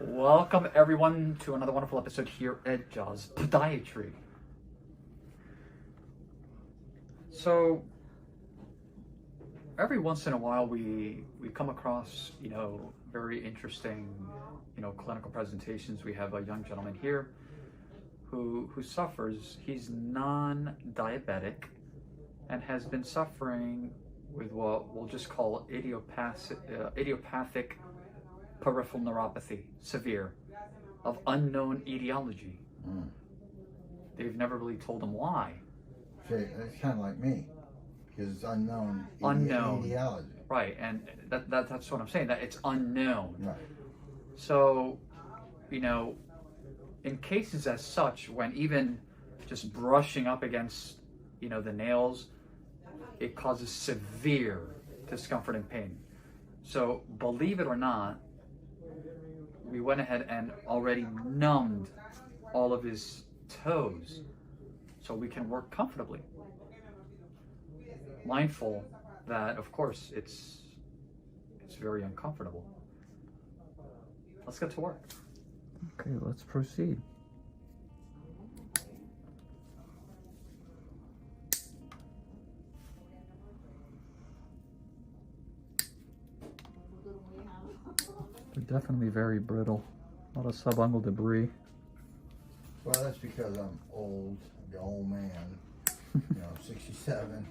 Welcome everyone to another wonderful episode here at Jaws Podiatry. So every once in a while we come across, very interesting, clinical presentations. We have a young gentleman here who suffers. He's non-diabetic and has been suffering with what we'll just call idiopathic peripheral neuropathy, severe, of unknown etiology. They've never really told him why. See, it's kind of like me, because it's unknown. Etiology. Right, and that's what I'm saying, that it's unknown. Right. So, in cases as such, when even just brushing up against, the nails, it causes severe discomfort and pain. So, believe it or not, we went ahead and already numbed all of his toes so we can work comfortably. Mindful that, of course, it's very uncomfortable. Let's get to work. Okay, let's proceed. They're definitely very brittle. A lot of subungual debris. Well, that's because I'm old, the old man, 67.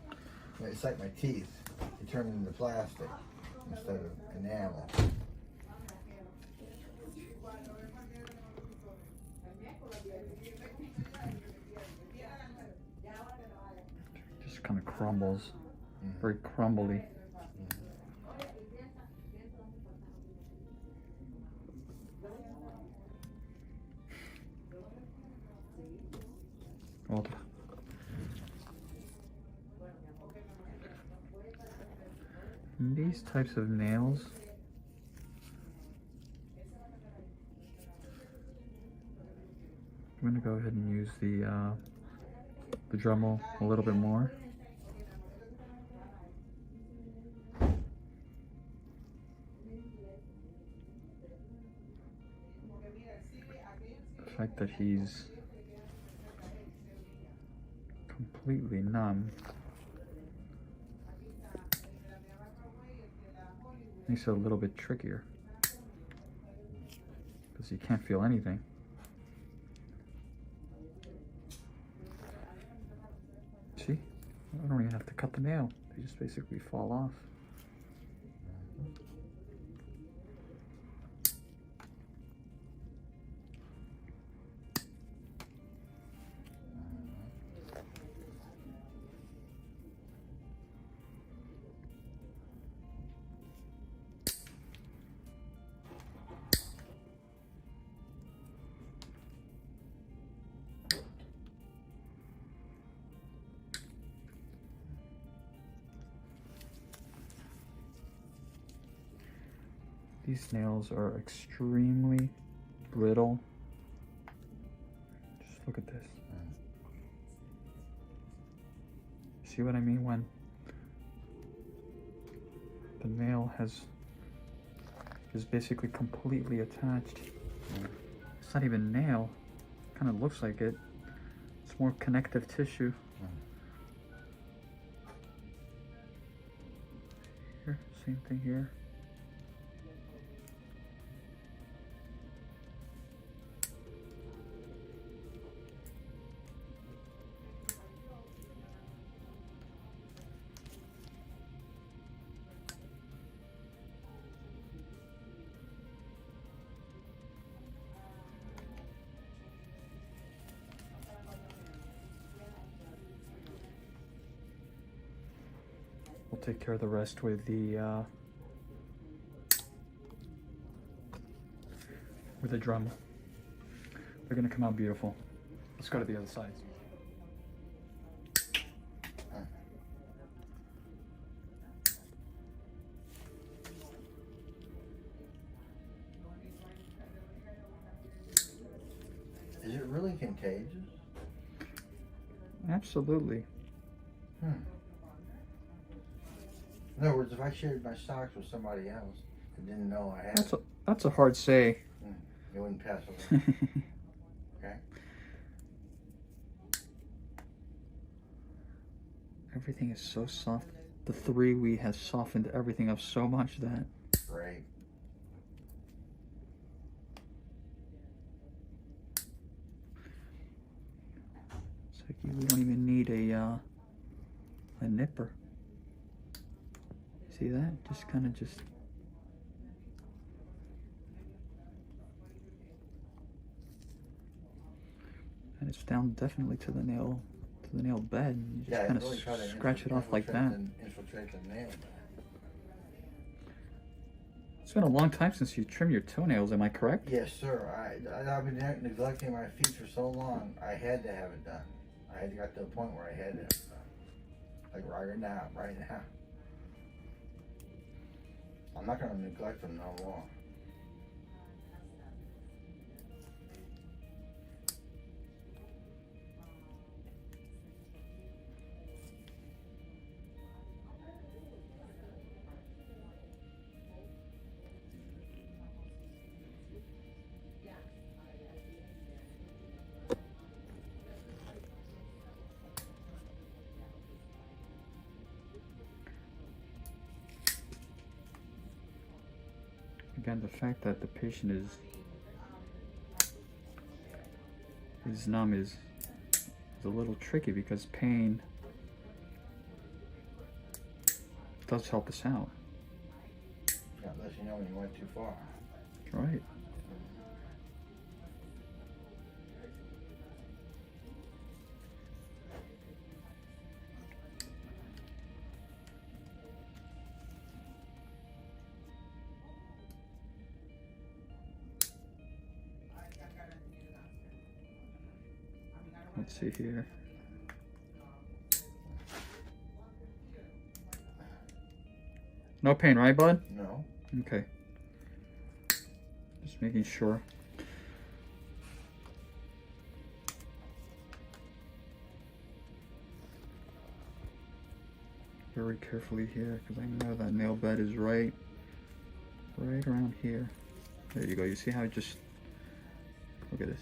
It's like my teeth. They turn into plastic instead of enamel. Just kind of crumbles. Very crumbly. Well, these types of nails, I'm going to go ahead and use the Dremel a little bit more. The fact that he's completely numb makes it a little bit trickier because you can't feel anything. See, I don't even have to cut the nail, they just basically fall off. These nails are extremely brittle. Just look at this. See what I mean when the nail is basically completely attached. It's not even nail. Kind of looks like it. It's more connective tissue. Here, same thing here. We'll take care of the rest with the Dremel. They're gonna come out beautiful. Let's go to the other side. Is it really contagious? Absolutely. In other words, if I shared my socks with somebody else and didn't know I had That's a hard say. It wouldn't pass away. Okay? Everything is so soft. The 3-weed has softened everything up so much that... Great. It's like you don't even need a nipper. See that? Just kind of just... And it's down definitely to the nail bed. You just kind of scratch it off like that. Infiltrate the nail. It's been a long time since you trimmed your toenails, am I correct? Yes, sir. I've been neglecting my feet for so long. I had to have it done. I had got to a point where I had to have it done. Like right now. I'm not going to neglect them no more. Again, the fact that the patient is numb is a little tricky because pain does help us out. God bless you know when you went too far. Right. Let's see here. No pain, right, bud? No. Okay. Just making sure. Very carefully here, because I know that nail bed is right around here. There you go. You see how it just, look at this.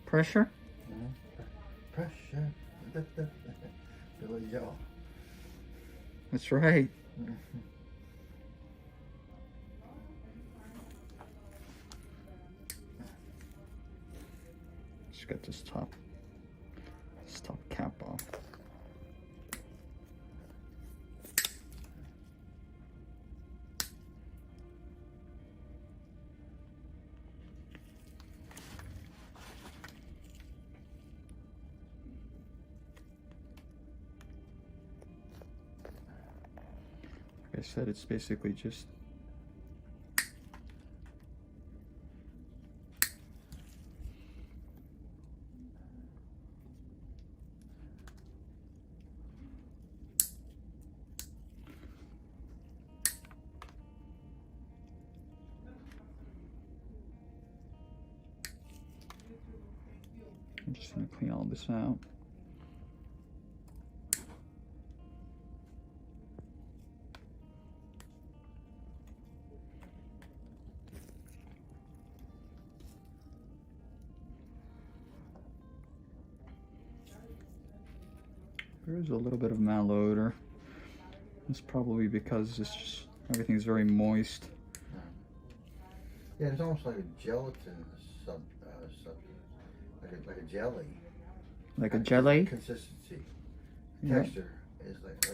Pressure? Pressure. Billy Joe. That's right. Just got this top cap off. Like I said, it's basically just I'm just going to clean all this out. There is a little bit of malodor. It's probably because it's just everything's very moist. Yeah, it's almost like a gelatin like a jelly. Like a jelly? Consistency. Yeah. Texture is like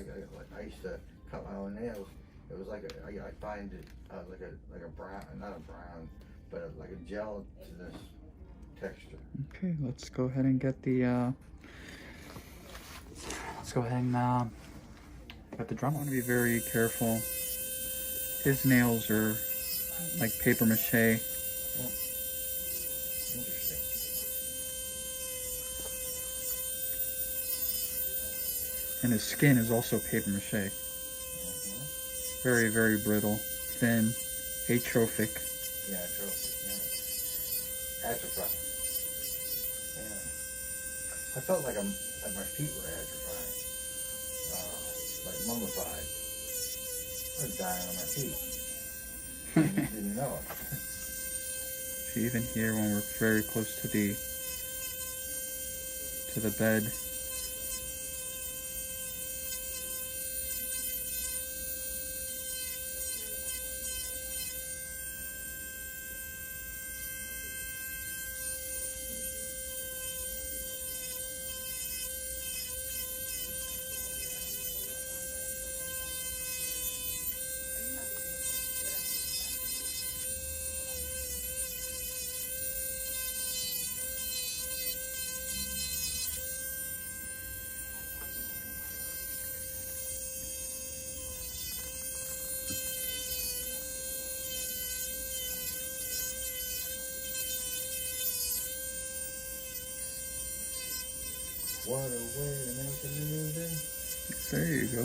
I used to cut my own nails. It was like I find it like a brown, not a brown, but like a gelatinous texture. Okay, let's go ahead and get the let's go ahead and get the drum. I want to be very careful. His nails are like paper mache. Oh, interesting. And his skin is also paper mache. Very, very brittle, thin, atrophic. Yeah, atrophy. Yeah. Atrophy. Yeah. I felt like my feet were atrophying. Like mummified. I was dying on my feet. Didn't know it. So even here, when we're very close to the bed, What a way to make a living. there you go.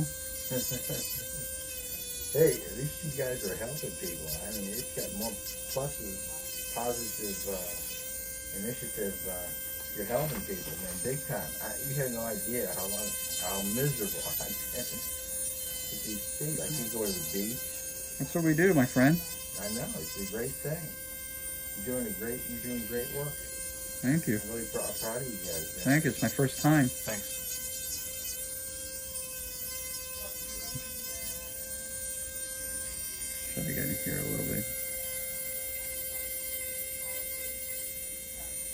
Hey, at least you guys are helping people. I mean, it's got more pluses, positive initiative. You're helping people, man, big time. You have no idea how miserable I've been with these feet. I can go to the beach. That's what we do, my friend. I know, it's a great thing. You're doing great work. Thank you. I'm really proud of you guys. Man. Thank you. It's my first time. Thanks. Try to get in here a little bit.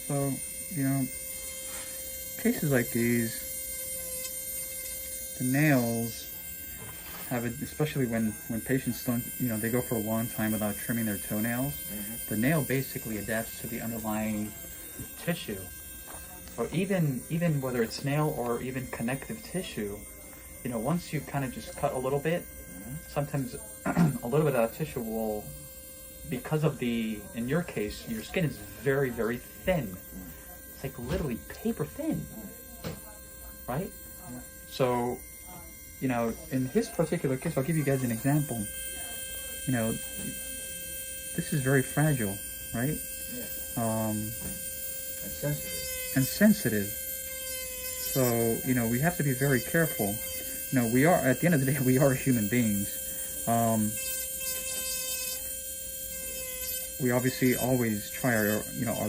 So, cases like these, the nails have it, especially when patients don't, they go for a long time without trimming their toenails. Mm-hmm. The nail basically adapts to the underlying tissue. Or even whether it's nail or even connective tissue, once you kind of just cut a little bit, sometimes a little bit of that tissue will, because of in your case, your skin is very, very thin. It's like literally paper thin, right? So, in his particular case, I'll give you guys an example. This is very fragile, right? Yeah. And sensitive. So, we have to be very careful. We are, at the end of the day, we are human beings. We obviously always try our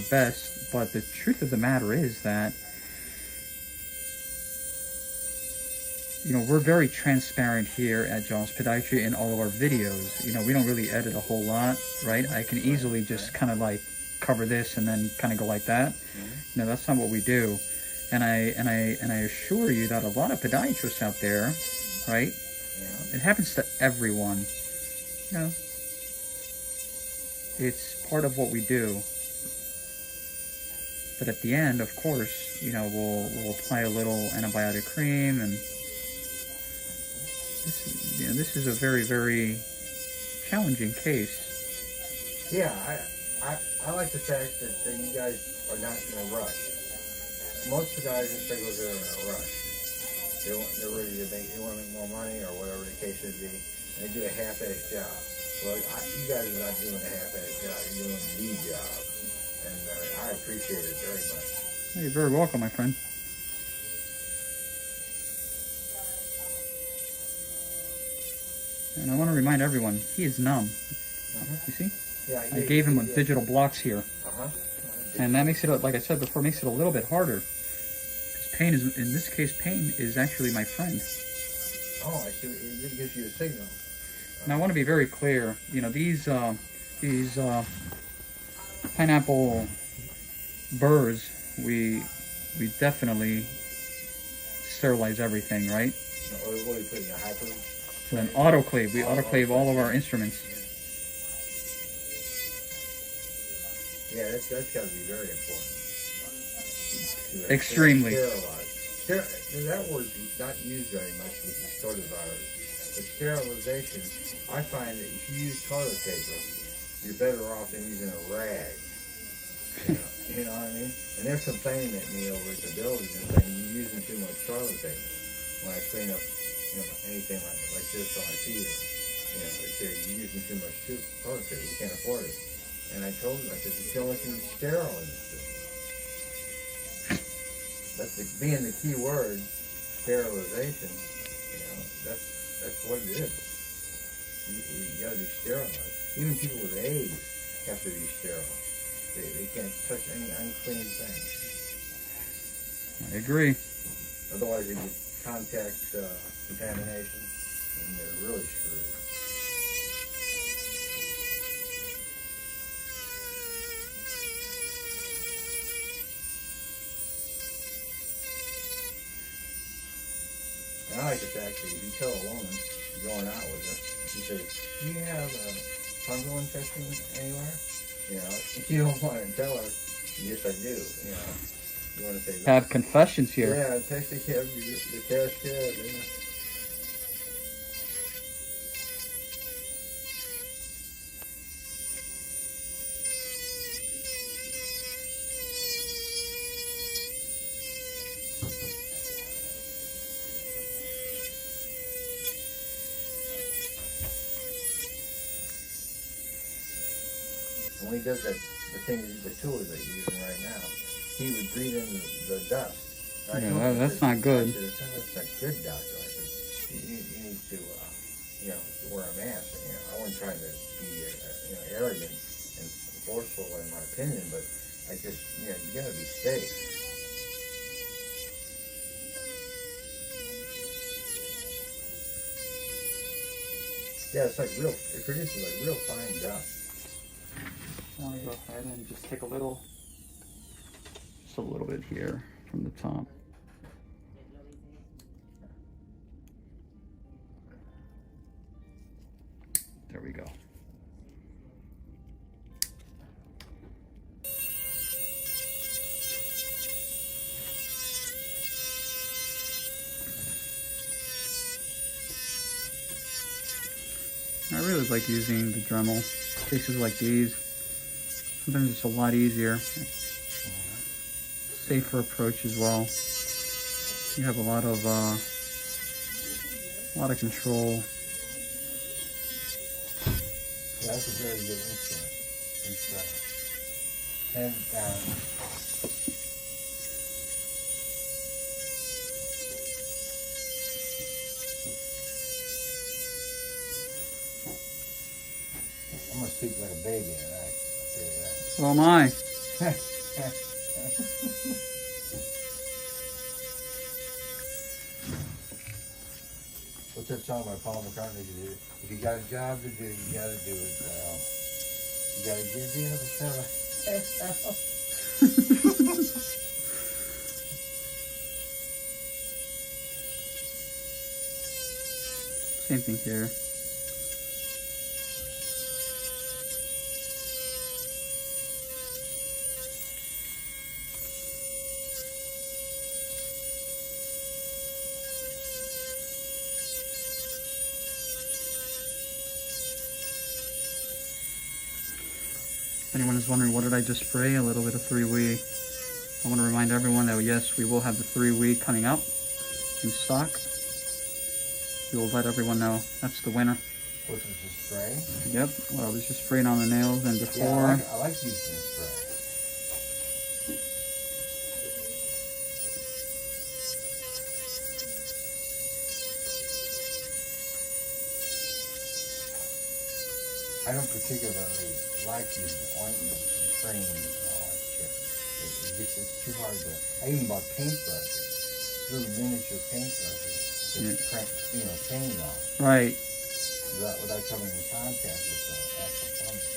best, but the truth of the matter is that, we're very transparent here at John's Podiatry in all of our videos. We don't really edit a whole lot, right? I can easily just kind of like cover this and then kind of go like that. That's not what we do. And I assure you that a lot of podiatrists out there, right? Yeah. It happens to everyone. It's part of what we do. But at the end, of course, we'll apply a little antibiotic cream, and this is a very, very challenging case. Yeah, I like the fact that you guys are not in a rush. Most podiatrists are in a rush. They're ready to they want to make more money or whatever the case should be, and they do a half-assed job. Well, you guys are not doing a half-assed job. You're doing the job, and I appreciate it very much. You're very welcome, my friend. And I want to remind everyone, he is numb. You see? Yeah, I gave him digital blocks here. And that makes it, like I said before, makes it a little bit harder. Because pain is, in this case, pain is actually my friend. Oh, I see. It gives you a signal. Now I want to be very clear. These pineapple burrs, we definitely sterilize everything, right? What do you put in the hyper? An autoclave. We autoclave all of our instruments. Yeah, that's got to be very important. Extremely. That word's not used very much with the coronavirus. But sterilization, I find that if you use toilet paper, you're better off than using a rag. You know what I mean? And they're complaining at me over at the building and saying you're using too much toilet paper. When I clean up, anything like this on my feet, they say you're using too much toilet paper. We can't afford it. And I told him, I said, you feel like you're sterile in this business. Being the key word, sterilization, you know, that's what it is. You gotta be sterilized. Even people with AIDS have to be sterile. They can't touch any unclean thing. I agree. Otherwise they get contact contamination and they're really screwed. And I like the fact that if you tell a woman you're going out with her, she says, do you have a fungal infection anywhere? You know, if you don't want to tell her, yes I do, you know. You want to say that. Have confessions here. Yeah, text the kid, the cash kid, you know. When he does that, the tools that you're using right now, he would breathe in the dust. Yeah, that's not good. I said, that's not good, doctor. I said, you need to, you know, wear a mask. You know, I wasn't trying to be, you know, arrogant and forceful in my opinion, but I just, you know, you gotta be safe. Yeah, it's like real, it produces like real fine dust. I want to go ahead and just take a little bit here from the top. There we go. I really like using the Dremel. Cases like these, sometimes it's a lot easier. Safer approach as well. You have a lot of control. Yeah, that's a very good instrument. It's hands down. I'm gonna sleep like a baby tonight. I'll tell you that. So am I. What's that song by Paul McCartney to do? If you got a job to do, you gotta do it. You gotta give the other fella. Same thing here. If anyone is wondering, what did I just spray? A little bit of 3-wee. I want to remind everyone that yes, we will have the 3-wee coming up in stock. We will let everyone know. That's the winner. Which is the spray? Yep, what I was just spraying on the nails and before. Yeah, I like using the spray. I don't particularly like using ointments and creams and all that shit. It's too hard to. I even bought paintbrushes, little miniature paintbrushes to print, you know, paint on. Right. Without coming in contact with the actual fungus.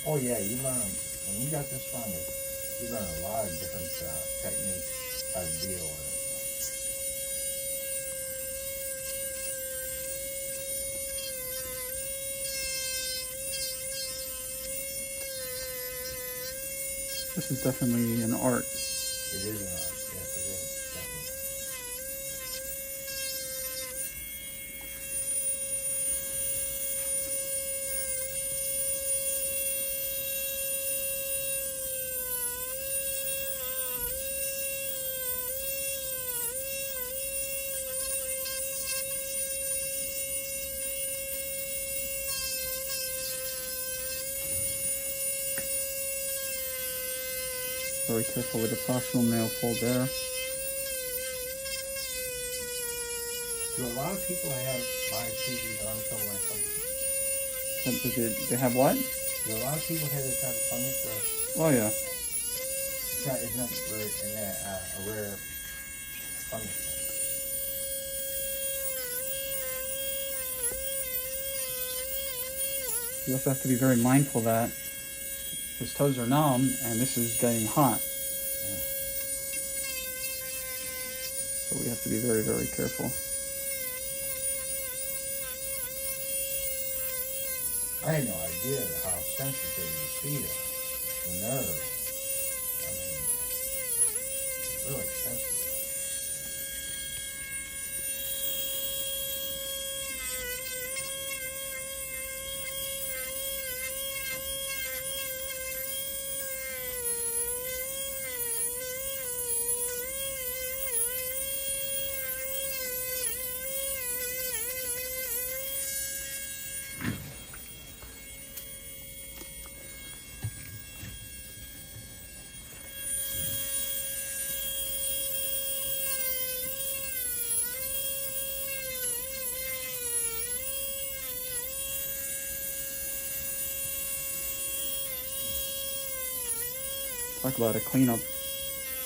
Oh yeah, you learn when you got this fungus. You learn a lot of different techniques how to deal with it. This is definitely an art. It is an art, yes it is, definitely. Very careful with the proximal nail fold there. Do a lot of people have live TVs on until my fungus? They have what? Do a lot of people have this type of fungus? Oh yeah. It's not very, a rare fungus. You also have to be very mindful that his toes are numb and this is getting hot. So we have to be very, very careful. I had no idea how sensitive your feet are, the nerves. I mean, really sensitive. Talk about a cleanup.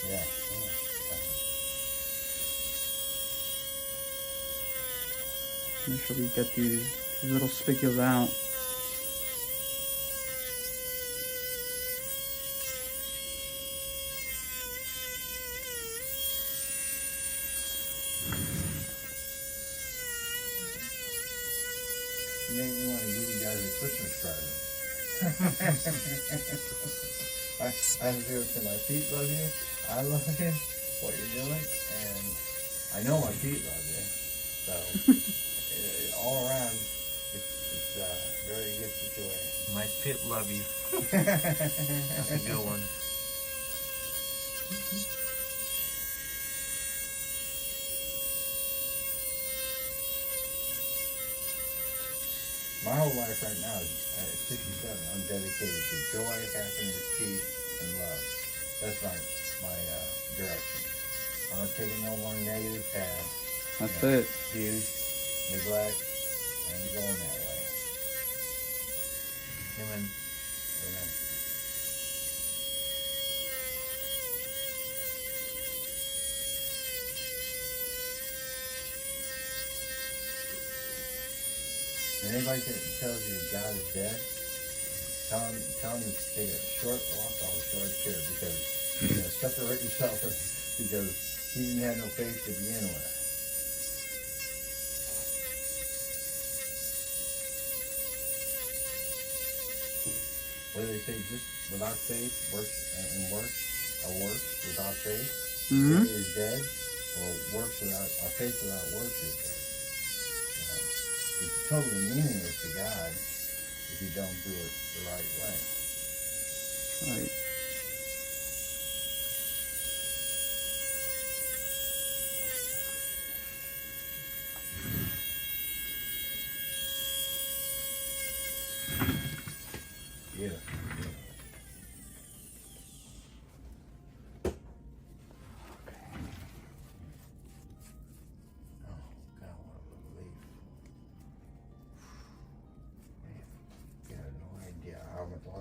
Yeah. Make sure we get these little spicules out. You made me want to give you guys a Christmas present. I feel to my feet love you, I love you, what you're doing, and I know my feet love you. So, all around, it's a very good situation. My feet love you. That's a good one. My whole life right now is at 67. I'm dedicated to joy, happiness, peace, and love. That's my direction. I'm not taking no more negative paths. That's it. Abuse, neglect, and going that way. Amen. Amen. And anybody that tells you God is dead, tell him to take a short walk off a short chair because you're going to separate yourself because he didn't have no faith to begin with. What do they say? Just without faith, works without faith is dead, or faith without works is dead. It's totally meaningless to God if you don't do it the right way. Right. Yeah.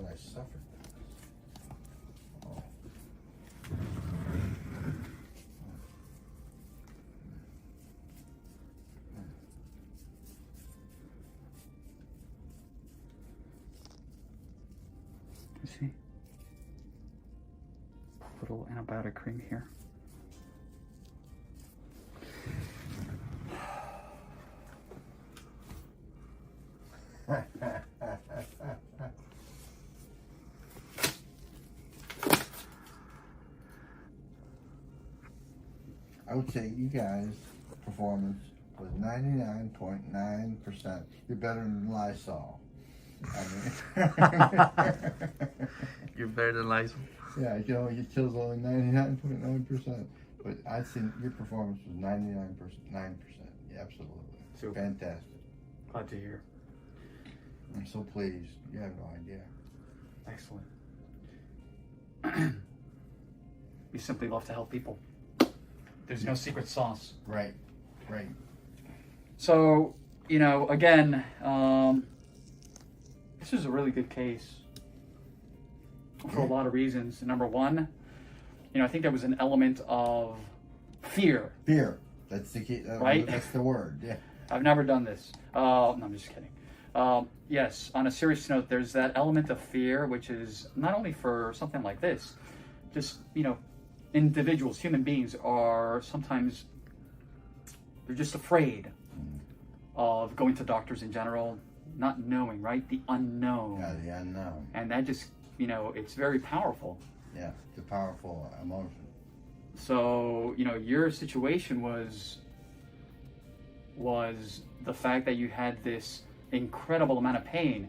I suffered. Oh. You see? Put a little antibiotic cream here. I would say you guys' performance was 99.9%. You're better than Lysol. I mean, You're better than Lysol. yeah, it kills only 99.9%. But I'd say your performance was 99%. 9%. Yeah, absolutely. Super. Fantastic. Glad to hear. I'm so pleased. You have no idea. Excellent. We simply love to help people. There's no secret sauce. Right. Right. So, you know, again, this is a really good case for a lot of reasons. Number one, you know, I think there was an element of fear. Fear. That's the key. Right? That's the word. Yeah. I've never done this. No, I'm just kidding. Yes, on a serious note, there's that element of fear, which is not only for something like this, just, you know, individuals, human beings are sometimes, they're just afraid of going to doctors in general, not knowing, right? The unknown. Yeah, the unknown. And that just, you know, it's very powerful. Yeah, it's a powerful emotion. So, you know, your situation was the fact that you had this incredible amount of pain,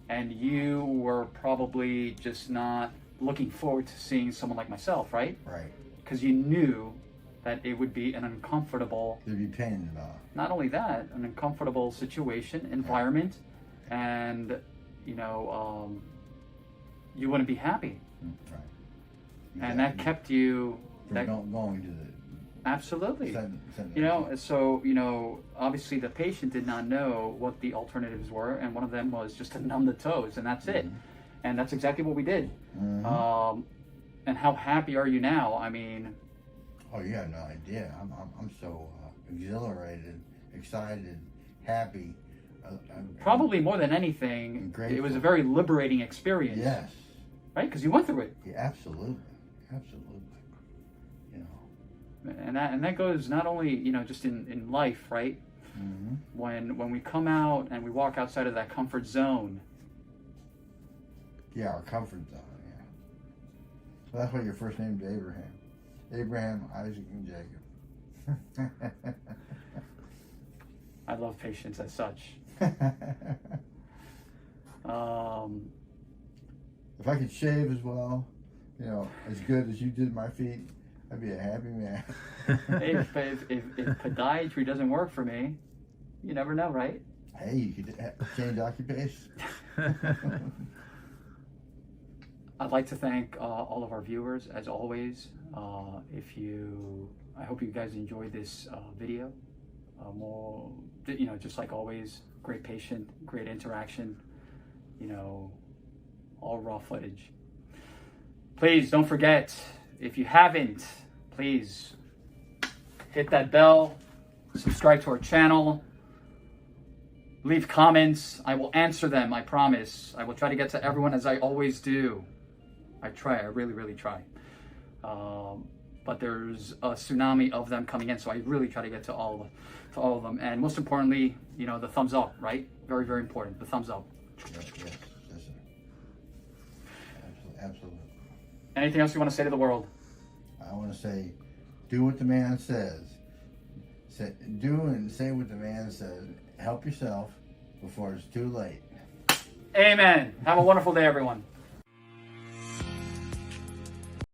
and you were probably just not looking forward to seeing someone like myself, right? Right. Because you knew that it would be an uncomfortable, There'd be pain involved. not only that, an uncomfortable situation, environment, and, you know, you wouldn't be happy. Right. And that kept you... From going to the... Absolutely. Sudden You know, so, you know, obviously the patient did not know what the alternatives were, and one of them was just to numb the toes, and that's it. And that's exactly what we did. And how happy are you now? I mean... Oh, you have no idea. I'm so exhilarated, excited, happy. Probably more than anything, it was a very liberating experience. Yes. Right? Because you went through it. Yeah, absolutely. Absolutely. You know. And that goes not only, you know, just in life, right? When we come out and we walk outside of that comfort zone. Yeah, our comfort zone, yeah. Well, that's why your first name's Abraham. Abraham, Isaac, and Jacob. I love patience as such. If I could shave as well, you know, as good as you did my feet, I'd be a happy man. if podiatry doesn't work for me, you never know, right? Hey, you could change occupation. I'd like to thank all of our viewers, as always. I hope you guys enjoyed this video. More, you know, just like always, great patient, great interaction, you know, all raw footage. Please don't forget, if you haven't, please hit that bell, subscribe to our channel, leave comments. I will answer them, I promise. I will try to get to everyone as I always do. I try, I really, really try. But there's a tsunami of them coming in, so I really try to get to all of them. And most importantly, you know, the thumbs up, right? Very, very important, the thumbs up. Yes, sir. Absolutely. Anything else you want to say to the world? I want to say, do what the man says. Do and say what the man says. Help yourself before it's too late. Amen. Have a wonderful day, everyone.